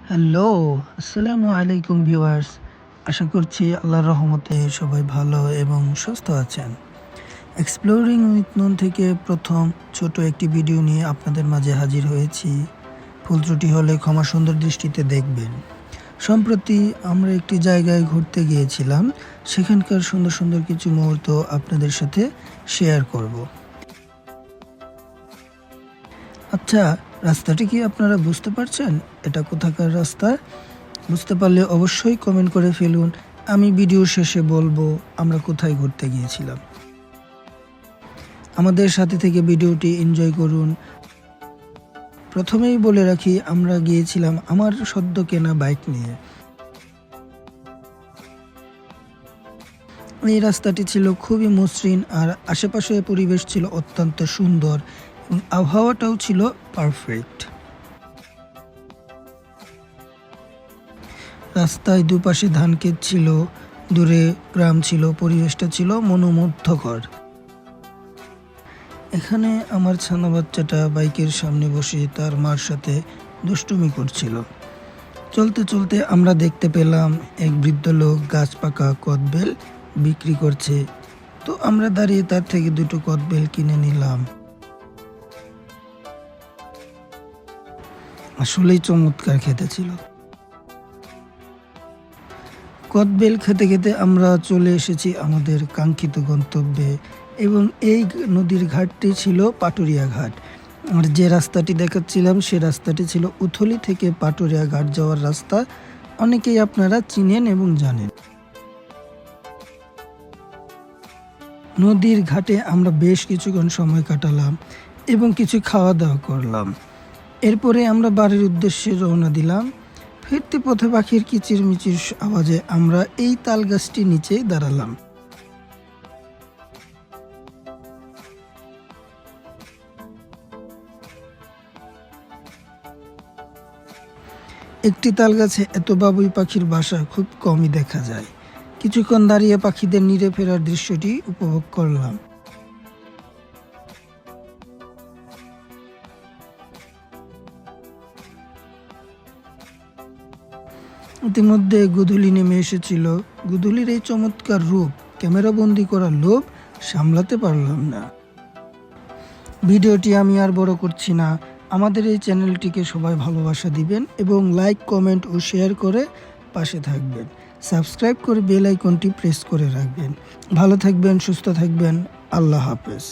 Hello, আসসালামু আলাইকুম viewers. আশা করছি আল্লাহর রহমতে সবাই ভালো এবং সুস্থ আছেন। এক্সপ্লোরিং উইথ নুন থেকে প্রথম ছোট একটি ভিডিও নিয়ে আপনাদের মাঝে হাজির হয়েছি। ভুল ত্রুটি হলে ক্ষমা সুন্দর দৃষ্টিতে দেখবেন। সম্প্রতি আমরা একটি জায়গায় ঘুরতে গিয়েছিলাম, সেখানকার সুন্দর সুন্দর কিছু মুহূর্ত আপনাদের সাথে শেয়ার করব। আচ্ছা, রাস্তাটি কি আপনারা বুঝতে পারছেন? এটা কোথাকার রাস্তা? বুঝতে পারলে অবশ্যই কমেন্ট করে ফেলুন। আমি ভিডিও শেষে বলবো আমরা কোথায় ঘুরতে গিয়েছিলাম। আমাদের সাথে থেকে ভিডিওটি এনজয় করুন। প্রথমেই বলে রাখি, আমরা গিয়েছিলাম আমার সদ্য কেনা বাইক নিয়ে। এই রাস্তাটি ছিল খুবই মসৃণ আর আশেপাশে পরিবেশ ছিল অত্যন্ত সুন্দর এবং আবহাওয়াটাও ছিল পারফেক্ট। রাস্তায় দুপাশে ধানক্ষেত ছিল, দূরে গ্রাম ছিল, পরিবেশটা ছিল মনোমুগ্ধকর। এখানে আমার ছানা বাচ্চাটা বাইকের সামনে বসে তার মার সাথে দুষ্টুমি করছিল। চলতে চলতে আমরা দেখতে পেলাম এক বৃদ্ধ লোক গাছ পাকা কদবেল বিক্রি করছে। তো আমরা দাঁড়িয়ে তার থেকে দুটো কদবেল কিনে নিলাম। আসলেই চমৎকার খেতে ছিল। কদবেল খেতে খেতে আমরা চলে এসেছি আমাদের কাঙ্ক্ষিত গন্তব্যে এবং এই নদীর ঘাটটি ছিল পাটুরিয়া ঘাট। আর যে রাস্তাটি দেখাচ্ছিলাম সে রাস্তাটি ছিল উথলি থেকে পাটুরিয়া ঘাট যাওয়ার রাস্তা। অনেকেই আপনারা চিনেন এবং জানেন। নদীর ঘাটে আমরা বেশ কিছুক্ষণ সময় কাটালাম এবং কিছু খাওয়া দাওয়া করলাম। এরপরে আমরা বাড়ির উদ্দেশ্যে রওনা দিলাম। ফিরতি পথে পাখির কিচিরমিচির আওয়াজে আমরা এই তাল গাছটির নিচে দাঁড়ালাম। একটি তাল গাছে এত বাবুই পাখির বাসা খুব কমই দেখা যায়। কিছুক্ষণ দাঁড়িয়ে পাখিদের নিরে ফেরার দৃশ্যটি উপভোগ করলাম। ইতিমধ্যে গোধূলি নেমে এসেছিল। গোধূলির এই চমৎকার রূপ ক্যামেরাবন্দি করার লোভ সামলাতে পারলাম না। ভিডিওটি আমি আর বড় করছি না। আমাদের এই চ্যানেলটিকে সবাই ভালোবাসা দিবেন এবং লাইক, কমেন্ট ও শেয়ার করে পাশে থাকবেন। সাবস্ক্রাইব করে বেল আইকনটি প্রেস করে রাখবেন। ভালো থাকবেন, সুস্থ থাকবেন। আল্লাহ হাফেজ।